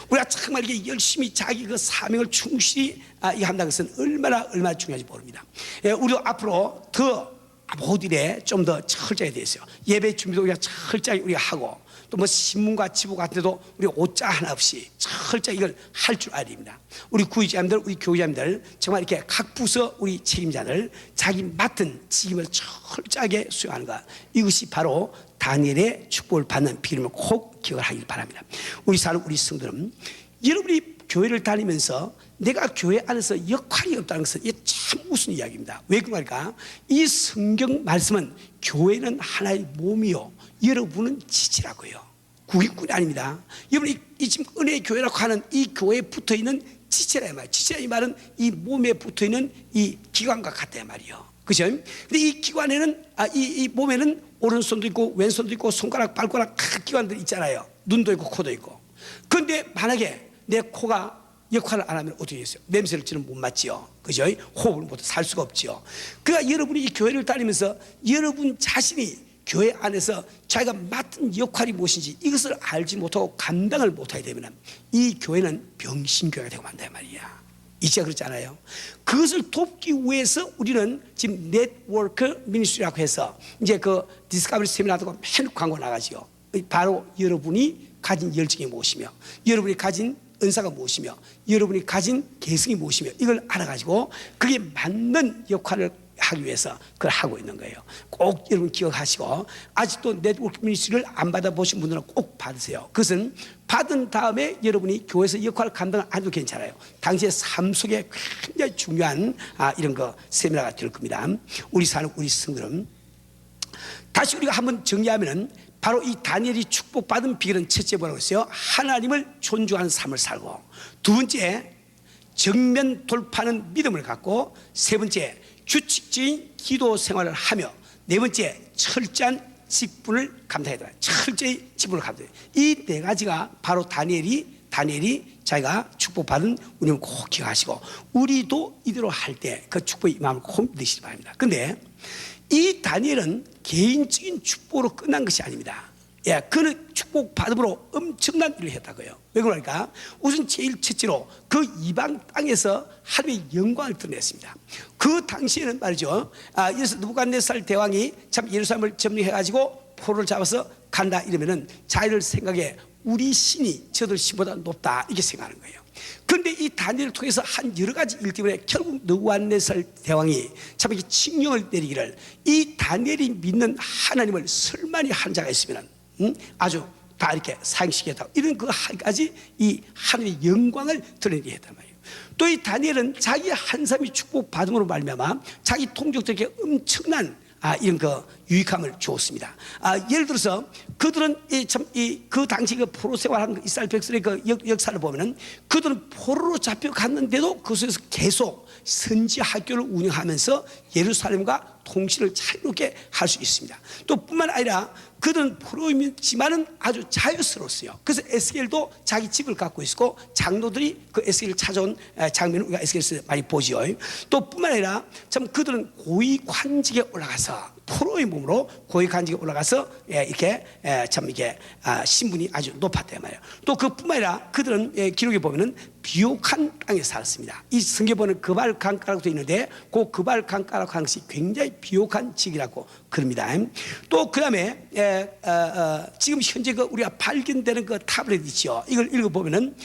우리가 정말 이게 열심히 자기 그 사명을 충실히 한다는 것은 얼마나 중요한지 모릅니다. 우리도 앞으로 더 모든 일에 좀 더 철저하게 되어 있어요. 예배 준비도 우리가 철저하게 우리가 하고 또 뭐 신문과 지부 같은 데도 우리 옷자 하나 없이 철저히 이걸 할 줄 알아야 됩니다. 우리 구의자님들 우리 교회자님들 정말 이렇게 각 부서 우리 책임자들 자기 맡은 직임을 철저하게 수행하는 것, 이것이 바로 다니엘의 축복을 받는 비밀을 꼭 기억을 하길 바랍니다. 우리 사는 우리 성도는 여러분이 교회를 다니면서 내가 교회 안에서 역할이 없다는 것은 이게 참 무슨 이야기입니다. 왜 그럴까? 이 성경 말씀은 교회는 하나의 몸이요 여러분은 지체라고요. 구기꾼이 아닙니다. 여러분 이 지금 은혜의 교회라고 하는 이 교회에 붙어있는 지체라 말이에요. 지체라 이 말은 이 몸에 붙어있는 이 기관과 같다 말이에요. 그죠? 근데 이 기관에는 이 몸에는 오른손도 있고 왼손도 있고 손가락 발가락 다 기관들이 있잖아요. 눈도 있고 코도 있고. 그런데 만약에 내 코가 역할을 안 하면 어떻게 되겠어요? 냄새를 지는 못 맡지요. 그죠? 호흡을 못 살 수가 없지요. 그러니까 여러분이 이 교회를 다니면서 여러분 자신이 교회 안에서 자기가 맡은 역할이 무엇인지 이것을 알지 못하고 감당을 못하게 되면 이 교회는 병신교회가 되고 만다 말이야. 이제가 그렇지 않아요? 그것을 돕기 위해서 우리는 지금 네트워크 미니스트리라고 해서 이제 그 디스커버리 세미나도 맨 광고 나가지요. 바로 여러분이 가진 열정이 무엇이며 여러분이 가진 은사가 무엇이며 여러분이 가진 개성이 무엇이며 이걸 알아가지고 그게 맞는 역할을 하기 위해서 그걸 하고 있는 거예요. 꼭 여러분 기억하시고 아직도 네트워크 미니스트리를 안 받아보신 분들은 꼭 받으세요. 그것은 받은 다음에 여러분이 교회에서 역할을 감당 안 해도 괜찮아요. 당시의 삶 속에 굉장히 중요한 이런 거 세미나가 될 겁니다. 우리 사는 우리 성들은 다시 우리가 한번 정리하면은 바로 이 다니엘이 축복받은 비결은 첫째 뭐라고 했어요? 하나님을 존중하는 삶을 살고, 두 번째 정면 돌파하는 믿음을 갖고, 세 번째 규칙적인 기도 생활을 하며, 네 번째 철저한 직분을 감당해야 된다. 철저히 직분을 감당해야 된다. 이 네 가지가 바로 다니엘이 자기가 축복받은 우리는 꼭 기억하시고 우리도 이대로 할 때 그 축복의 마음을 꼭 믿으시기 바랍니다. 그런데 이 다니엘은 개인적인 축복으로 끝난 것이 아닙니다. 예, 그는 축복 받음으로 엄청난 일을 했다고요. 왜 그러니까 우선 제일 첫째로 그 이방 땅에서 하나님의 영광을 드러냈습니다. 그 당시에는 말이죠. 그래서 느부갓네살 대왕이 참 예루살렘을 점령해가지고 포로를 잡아서 간다 이러면은 자기를 생각해 우리 신이 저들 신보다 높다 이렇게 생각하는 거예요. 그런데 이 다니엘을 통해서 한 여러 가지 일 때문에 결국 느부갓네살 대왕이 참 이렇게 칙령을 내리기를 이 다니엘이 믿는 하나님을 설만히 한 자가 있으면 아주 다 이렇게 사형시키겠다 이런 그 한 가지 이 하나님의 영광을 드러내게 했단 말이에요. 또 이 다니엘은 자기 한삼이 축복 받음으로 말미암아 자기 통족들에게 엄청난 이런 그 유익함을 주었습니다. 예를 들어서 그들은 그 당시 그 포로 생활한 이스라엘 백성의 그 역사를 보면은 그들은 포로로 잡혀갔는데도 그 속에서 계속 선지 학교를 운영하면서 예루살렘과 통신을 자유롭게 할 수 있습니다. 또 뿐만 아니라 그들은 포로이지만은 아주 자유스러웠어요. 그래서 에스겔도 자기 집을 갖고 있었고 장로들이 그 에스겔을 찾아온 장면을 우리가 에스겔에서 많이 보지요. 또 뿐만 아니라 참 그들은 고위 관직에 올라가서 포로의 몸으로 고위 관직에 올라가서 이렇게 참 이게 신분이 아주 높았단 말이에요. 또 그뿐만 아니라 그들은 기록에 보면은 비옥한 땅에 살았습니다. 이 성경에 보면 그발 강가라고 되어 있는데 그 그발 강가라고 하는 것이 굉장히 비옥한 지기라고 그럽니다. 또 그다음에 지금 현재 그 우리가 발견되는 그 타블렛 있죠. 이걸 읽어보면은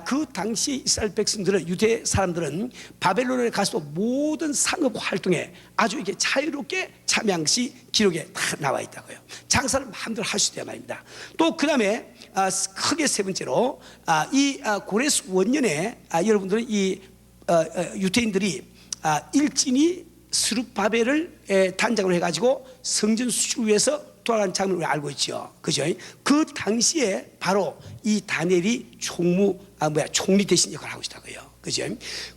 그 당시 이스라엘 백성들은 유대 사람들은 바벨론에 가서 모든 상업 활동에 아주 이렇게 자유롭게 참여한 것이 기록에 다 나와 있다고요. 장사를 마음대로 할 수 있단 말입니다. 또 그다음에 크게 세 번째로 이 고레스 원년에 여러분들은 이 유대인들이 일진이 스룹바벨을 단장으로 해가지고 성전 수주를 위해서 돌아간 장면을 알고 있죠. 그죠? 그 당시에 바로 이 다니엘이 총리 대신 역할을 하고 있다고요. 그죠?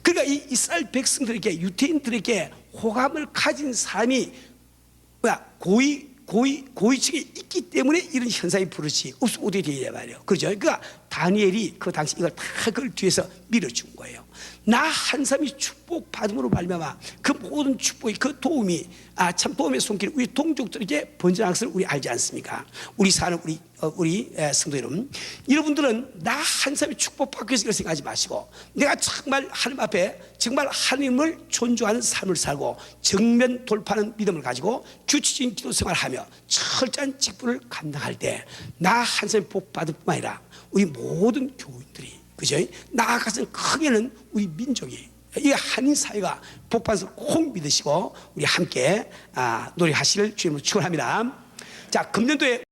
그러니까 이 이스라엘 백성들에게 유대인들에게 호감을 가진 사람이 고위층에 있기 때문에 이런 현상이 벌어지지 없으면 어떻게 되냐 말이에요. 그렇죠? 그러니까 다니엘이 그 당시 이걸 다 그걸 뒤에서 밀어준 거예요. 나 한 사람이 축복 받음으로 말미암아 그 모든 축복이 그 도움이 참 도움의 손길 우리 동족들에게 번져나간 것을 우리 알지 않습니까? 우리 사는 우리 성도 여러분들은 나 한 사람이 축복받기 위해서 이걸 생각하지 마시고 내가 정말 하나님 앞에 정말 하나님을 존중하는 삶을 살고 정면 돌파하는 믿음을 가지고 규칙적인 기도 생활을 하며 철저한 직분을 감당할 때 나 한 사람이 복 받을 뿐만 아니라 우리 모든 교인들이 그죠? 나아가서는 크게는 우리 민족이 이 한인 사회가 복받을 것을 꼭 믿으시고 우리 함께 노력하시길 주님으로 축원합니다. 자, 금년도에